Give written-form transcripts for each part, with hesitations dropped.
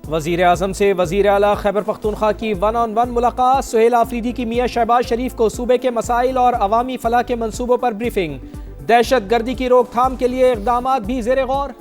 वज़ीर आज़म से वज़ीर आला खैबर पख्तूनख्वा की वन-ऑन-वन मुलाकात। सुहेल आफरीदी की मियां शहबाज शरीफ को सूबे के मसाइल और अवामी फलाह के मंसूबों पर ब्रीफिंग। दहशत गर्दी की रोकथाम के लिए इक़दामात भी ज़ेरे गौर।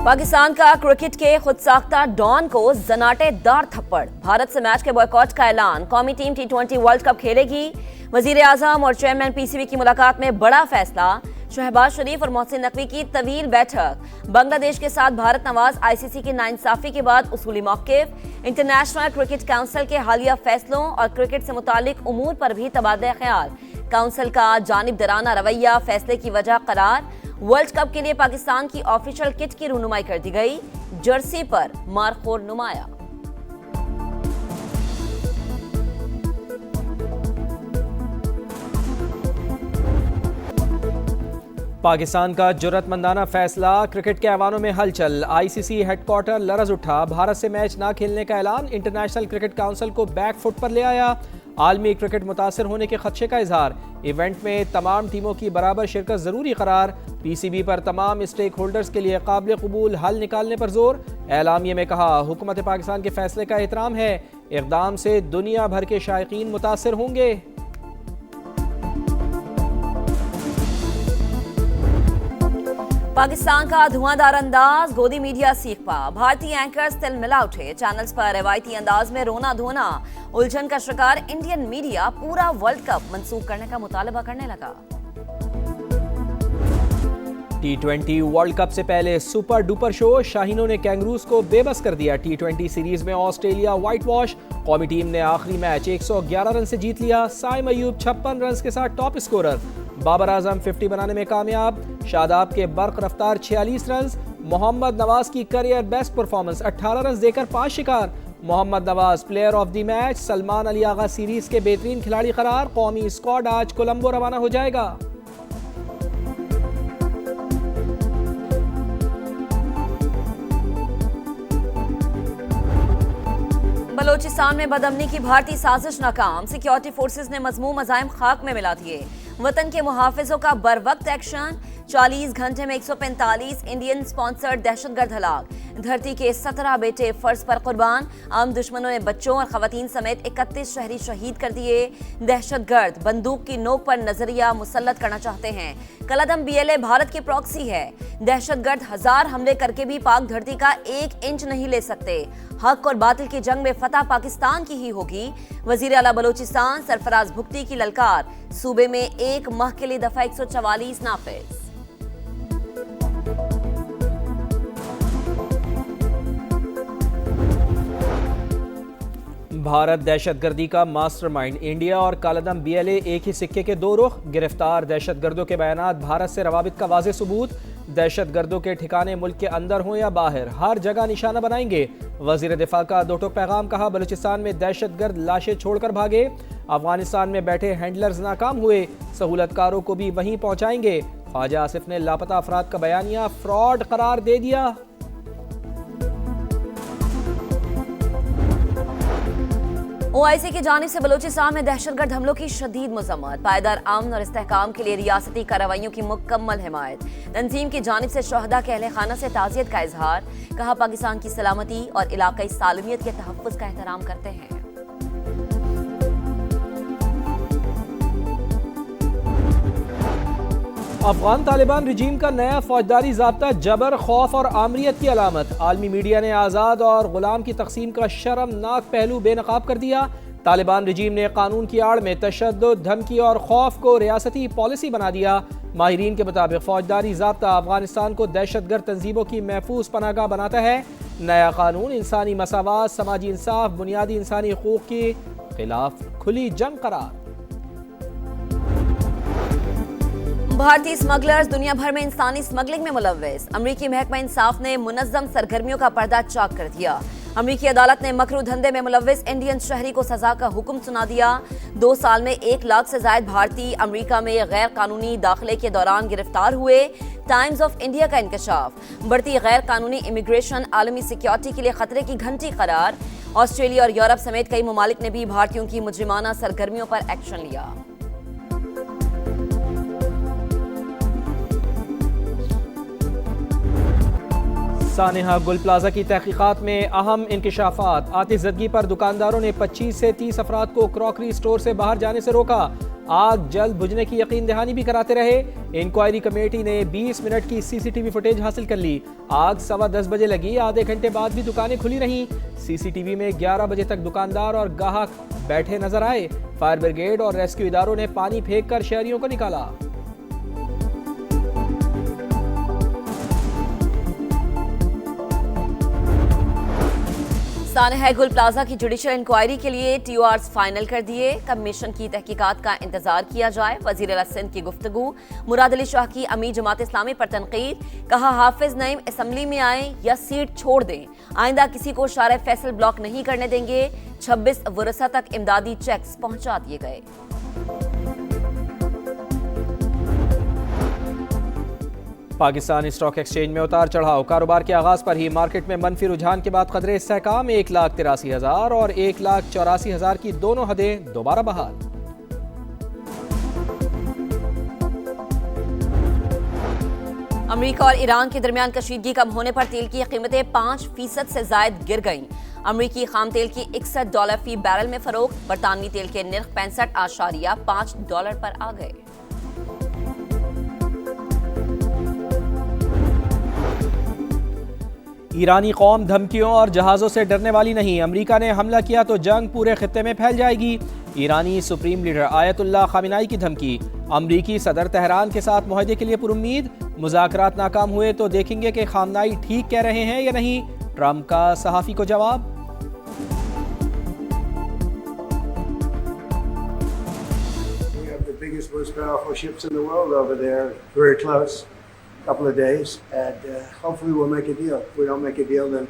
पाकिस्तान का क्रिकेट के खुदसाख्ता डॉन को जनाटेदार थप्पड़। भारत से मैच के बॉयकॉट का ऐलान। कौमी टीम T20 वर्ल्ड कप खेलेगी। वज़ीर आज़म और चेयरमैन PCB की मुलाकात में बड़ा फैसला। शहबाज शरीफ और मोहसिन नकवी की तवील बैठक। बांग्लादेश के साथ भारत नवाज ICC की नाइंसाफी के बाद उसूली मौक़िफ़। इंटरनेशनल क्रिकेट काउंसिल के हालिया फैसलों और क्रिकेट से मुतालिक उमूर पर भी तबादला ख्याल। काउंसिल का जानिबदाराना रवैया फैसले की वजह करार। वर्ल्ड कप के लिए पाकिस्तान की ऑफिशियल किट की रूनुमाई कर दी गई। जर्सी पर मारखोर नुमाया। पाकिस्तान का जुर्रतमंदाना फैसला। क्रिकेट के ऐवानों में हलचल। ICC हेडक्वार्टर लरज उठा। भारत से मैच ना खेलने का ऐलान इंटरनेशनल क्रिकेट काउंसिल को बैक फुट पर ले आया। आलमी क्रिकेट मुतासर होने के खदशे का इजहार। इवेंट में तमाम टीमों की बराबर शिरकत जरूरी करार। PCB पर तमाम स्टेक होल्डर्स के लिए काबिल कबूल हल निकालने पर जोर। एलामिये में कहा, हुकूमत पाकिस्तान के फैसले का एहतराम है। इक़दाम से दुनिया भर के शायकीन मुतासर होंगे। पाकिस्तान का धुआंधार अंदाज। गोदी मीडिया सीख पा। भारतीय एंकर्स तिल मिला उठे। चैनल्स पर रवायती अंदाज में रोना धोना। उलझन का शिकार इंडियन मीडिया पूरा वर्ल्ड कप मंसूख करने का मुतालबा करने लगा। T20 वर्ल्ड कप से पहले सुपर डुपर शो। शाहीनों ने कैंगरूज को बेबस कर दिया। T20 सीरीज में ऑस्ट्रेलिया व्हाइट वॉश। कौमी टीम ने आखिरी मैच 111 रन से जीत लिया। साइम अयूब 56 रन के साथ टॉप स्कोरर। बाबर आजम 50 बनाने में कामयाब। शादाब के बर्क रफ्तार 46 रन। मोहम्मद नवाज की करियर बेस्ट परफॉर्मेंस 18 रन देकर 5 शिकार। Mohammad Nawaz player of the match. Salman Ali Agha series के बेहतरीन खिलाड़ी करार। कौमी स्क्वाड आज कोलंबो रवाना हो जाएगा। बलोचिस्तान में बदअमनी की भारतीय साजिश नाकाम। सिक्योरिटी फोर्सेस ने मजमूम अज़ाइम खाक में मिला दिए। वतन के मुहाफिजों का बरवक्त एक्शन। 40 घंटे में 145 इंडियन स्पॉन्सर्ड दहशतगर्द हलाक। धरती के 17 बेटे फर्ज पर कुर्बान। आम दुश्मनों ने बच्चों और खवातीन समेत 31 शहरी शहीद कर दिए। दहशतगर्द बंदूक की नोक पर नजरिया मुसल्लत करना चाहते हैं। कलअदम BLA भारत की प्रॉक्सी है। दहशतगर्द 1000 हमले करके भी पाक धरती का 1 इंच नहीं ले सकते। हक और बातिल की जंग में फतह पाकिस्तान की ही होगी। वजीर आला बलोचिस्तान सरफराज भुगती की ललकार। सूबे में 1 माह के लिए दफा 144 नाफिज। भारत दहशतगर्दी का मास्टरमाइंड। इंडिया और कालादम BLA एक ही सिक्के के दो रुख। गिरफ्तार दहशतगर्दों के बयानात भारत से रवाबित का वाज़ेह सबूत। दहशतगर्दों के ठिकाने मुल्क के अंदर हों या बाहर, हर जगह निशाना बनाएंगे। वजीर दिफा का दो टोक पैगाम। कहा, बलूचिस्तान में दहशतगर्द लाशें छोड़कर भागे। अफगानिस्तान में बैठे हैंडलर्स नाकाम हुए, सहूलतकारों को भी वहीं पहुंचाएंगे। ख्वाजा आसिफ ने लापता अफराद का बयानिया फ्रॉड करार दे दिया। OIC की जानिब से बलूचिस्तान में दहशतगर्द हमलों की शदीद मजम्मत। पायदार अमन और इस्तेहकाम के लिए रियासती कार्रवाइयों की मुकम्मल हिमायत। तंजीम की जानिब से शहदा के अहले खाना से ताज़ियत का इजहार। कहा, पाकिस्तान की सलामती और इलाकाई सालमियत के तहफ़्फ़ुज़ का एहतराम करते हैं। अफगान तालिबान रिजीम का नया फौजदारी ज़ाब्ता जबर, खौफ और आमरीत की अलामत। आलमी मीडिया ने आज़ाद और गुलाम की तकसीम का शर्मनाक पहलू बेनकाब कर दिया। तालिबान रिजीम ने कानून की आड़ में तशद्दुद, धमकी और खौफ को रियासती पॉलिसी बना दिया। माहिरीन के मुताबिक फौजदारी ज़ाब्ता अफगानिस्तान को दहशतगर्द तंजीमों की महफूज पनाहगाह बनाता है। नया कानून इंसानी मसावात, समाजी इंसाफ, बुनियादी इंसानी हकूक़ के खिलाफ खुली जंग करार। भारतीय स्मगलर्स दुनिया भर में इंसानी स्मगलिंग में मुलव्वस। अमरीकी महकमा इंसाफ ने मुनज़्ज़म सरगर्मियों का पर्दा चाक कर दिया। अमरीकी अदालत ने मकरू धंधे में मुलव्वस इंडियन शहरी को सजा का हुक्म सुना दिया। 2 साल में 1 लाख से ज्यादा भारतीय अमरीका में गैर कानूनी दाखिले के दौरान गिरफ्तार हुए। टाइम्स ऑफ इंडिया का इंकशाफ। बढ़ती गैर कानूनी इमिग्रेशन आलमी सिक्योरिटी के लिए खतरे की घंटी करार। ऑस्ट्रेलिया और यूरोप समेत कई ममालिक ने भी भारतीयों की मुजरिमाना सरगर्मियों पर एक्शन लिया। सानेहा गुल प्लाजा की तहकीकात में अहम इंकशाफात। आतिशज़दगी पर दुकानदारों ने 25 से 30 अफराद को क्रॉकरी स्टोर से बाहर जाने से रोका। आग जल्द बुझने की यकीन दहानी भी कराते रहे। इंक्वायरी कमेटी ने 20 मिनट की CCTV फुटेज हासिल कर ली। आग 10:15 बजे लगी। आधे घंटे बाद भी दुकानें खुली रहीं। CCTV में 11 बजे तक दुकानदार और गाहक बैठे नजर आए। फायर ब्रिगेड और रेस्क्यू इदारों ने पानी फेंक कर शहरियों को निकाला। सानेहा गुल प्लाजा की जुडिशल इंक्वायरी के लिए TORs फाइनल कर दिए। कमीशन की तहकीकात का इंतजार किया जाए। वजीर आला सिंध की गुफ्तगू। मुराद अली शाह की अमीर जमात इस्लामी पर तनकीद। कहा हाफिज नईम असम्बली में आए या सीट छोड़ दें। आइंदा किसी को शारे फैसल ब्लॉक नहीं करने देंगे। 26 वरसा तक इमदादी चेक्स पहुंचा दिए गए। पाकिस्तान स्टॉक एक्सचेंज में उतार चढ़ाव। कारोबार के आगाज पर ही मार्केट में मनफी रुझान के बाद कदरे इस्तेहकाम। 1,83,000 और 1,84,000 की दोनों हदें दोबारा बहाल। अमेरिका और ईरान के दरमियान कशीदगी कम होने पर तेल की कीमतें 5% से जायद गिर गईं। अमेरिकी खाम तेल की $61 फी बैरल में फरोख्त। बरतानवी तेल के निर्ख $65.5 पर आ गए। ईरानी कौम धमकियों और जहाज़ों से डरने वाली नहीं। अमेरिका ने हमला किया तो जंग पूरे खित्ते में फैल जाएगी। ईरानी सुप्रीम लीडर आयतुल्लाह खामिनाई की धमकी। अमरीकी सदर तेहरान के साथ मुआहदे के लिए पुरुम्मीद। मुज़ाकरात नाकाम हुए तो देखेंगे कि खामनाई ठीक कह रहे हैं या नहीं। ट्रंप का सहाफ़ी को जवाब। Couple of days, and hopefully we'll make a deal. If we don't make a deal, then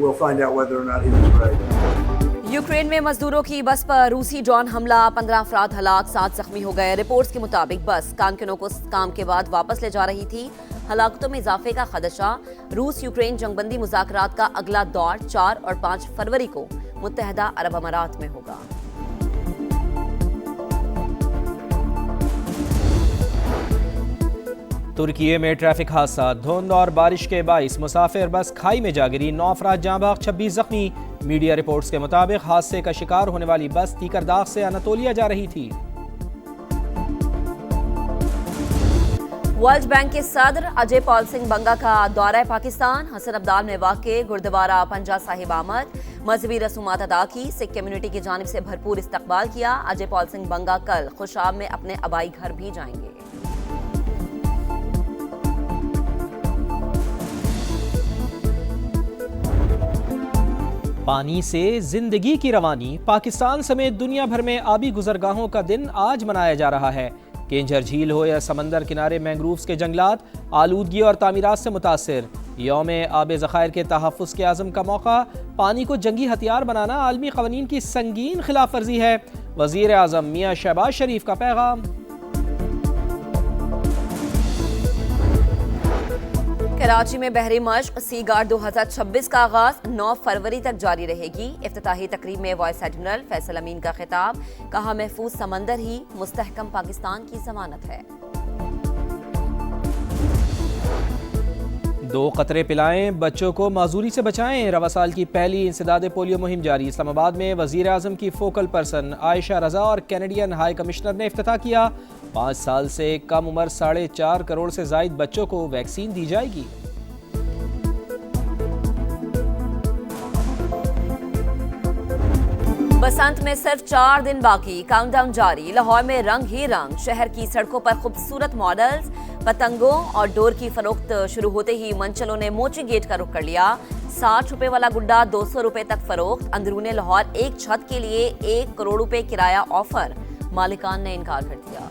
we'll find out whether or not he was right. Ukraine में मजदूरों की बस पर रूसी ड्रोन हमला। 15 अफराद हलाक, 7 जख्मी हो गए। रिपोर्ट्स के मुताबिक बस कारकुनों को काम के बाद वापस ले जा रही थी। हलाकतों में इजाफे का खदशा। रूस यूक्रेन जंगबंदी मुज़ाकरात का अगला दौर 4 और 5 फरवरी को मुत्तहदा अरब अमारात में होगा। तुर्की में ट्रैफिक हादसा। धुंध और बारिश के बाइस मुसाफिर बस खाई में जा गिरी। 9 अफराद जाँ बहक, 26 जख्मी। मीडिया रिपोर्ट्स के मुताबिक हादसे का शिकार होने वाली बस तीकरदाग से अनातोलिया जा रही थी। वर्ल्ड बैंक के सदर अजय पॉल सिंह बंगा का दौरा पाकिस्तान। हसन अब्दाल में वाक़े गुरुद्वारा पंजा साहिब आमद। मजहबी रसूमात अदा की। सिख कम्युनिटी की जानिब से भरपूर इस्तकबाल किया। अजय पॉल सिंह बंगा कल खुशाब में अपने आबाई घर भी जाएंगे। पानी से जिंदगी की रवानी। पाकिस्तान समेत दुनिया भर में आबी गुजरगाहों का दिन आज मनाया जा रहा है। केंझर झील हो या समंदर किनारे मैंग्रोव्स के जंगलात आलूदगी और तामीरात से मुतासिर। यौम आब ज़खायर के तहफ़्फ़ुज़ के आज़म का मौका। पानी को जंगी हथियार बनाना आलमी क़वानीन की संगीन खिलाफ वर्जी है। वज़ीर आज़म मियाँ शहबाज शरीफ का पैगाम। कराची में बहरी मश्क सी गार्ड 2026 का आगाज 9 फरवरी तक जारी रहेगी। इफ्तिताही तकरीब में वाइस एडमिरल फैसल अमीन का खिताब। कहा महफूज समंदर ही मुस्तहकम पाकिस्तान की जमानत है। 2 कतरे पिलाएं, बच्चों को माजूरी से बचाएं। रवा साल की पहली इंसदाद पोलियो मुहिम जारी। इस्लामाबाद में वजीर आज़म की फोकल पर्सन आयशा रजा और कैनेडियन हाई कमिश्नर ने इफ्तिताह किया। 5 साल से कम उम्र 4.5 करोड़ से जायद बच्चों को वैक्सीन दी जाएगी। बसंत में सिर्फ 4 दिन बाकी। काउंटडाउन जारी। लाहौर में रंग ही रंग। शहर की सड़कों पर खूबसूरत मॉडल्स, पतंगों और डोर की फरोख्त शुरू होते ही मंचलों ने मोची गेट का रुख कर लिया। 60 रुपए वाला गुड्डा 200 रुपए तक फरोख्त। अंदरूने लाहौर एक छत के लिए 1 करोड़ रुपए किराया ऑफर। मालिकान ने इनकार कर दिया।